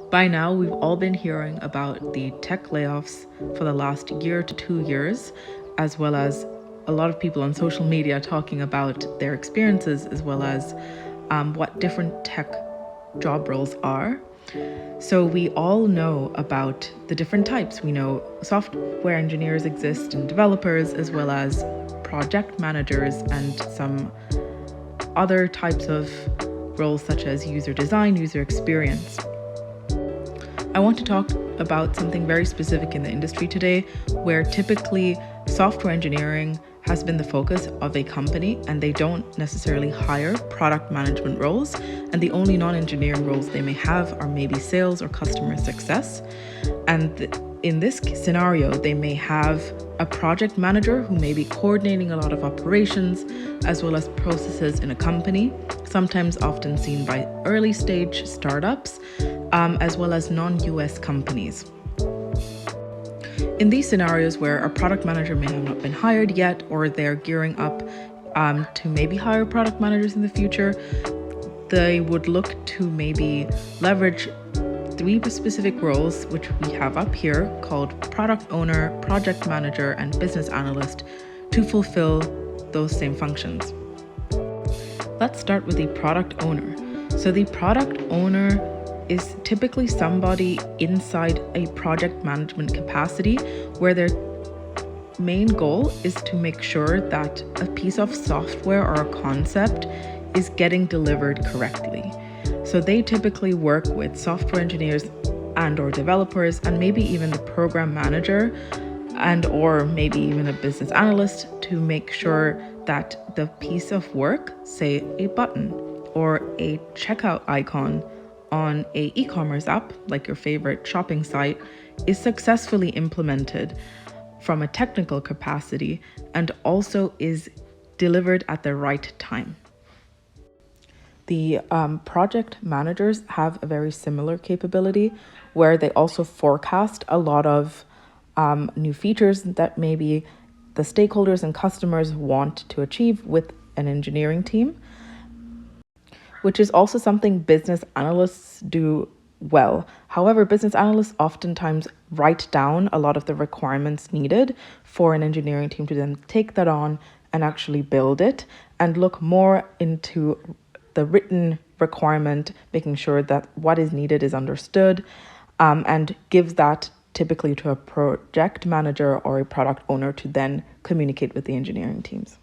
By now, we've all been hearing about the tech layoffs for the last year to 2 years, as well as a lot of people on social media talking about their experiences, as well as what different tech job roles are. So, we all know about the different types. We know software engineers exist and developers, as well as project managers and some other types of roles such as user design, user experience. I want to talk about something very specific in the industry today, where typically software engineering has been the focus of a company and they don't necessarily hire product management roles, and the only non-engineering roles they may have are maybe sales or customer success. And in this scenario, they may have a project manager who may be coordinating a lot of operations as well as processes in a company, sometimes often seen by early stage startups, as well as non-US companies. In these scenarios where a product manager may have not been hired yet, or they're gearing up to maybe hire product managers in the future, they would look to maybe leverage three specific roles, which we have up here, called product owner, project manager, and business analyst, to fulfill those same functions. Let's start with the product owner. So the product owner is typically somebody inside a project management capacity where their main goal is to make sure that a piece of software or a concept is getting delivered correctly. So they typically work with software engineers and or developers, and maybe even the program manager and or maybe even a business analyst, to make sure that the piece of work, say a button or a checkout icon on a e-commerce app like your favorite shopping site, is successfully implemented from a technical capacity and also is delivered at the right time. The project managers have a very similar capability where they also forecast a lot of new features that maybe the stakeholders and customers want to achieve with an engineering team, which is also something business analysts do well. However, business analysts oftentimes write down a lot of the requirements needed for an engineering team to then take that on and actually build it, and look more into the written requirement, making sure that what is needed is understood, and gives that typically to a project manager or a product owner to then communicate with the engineering teams.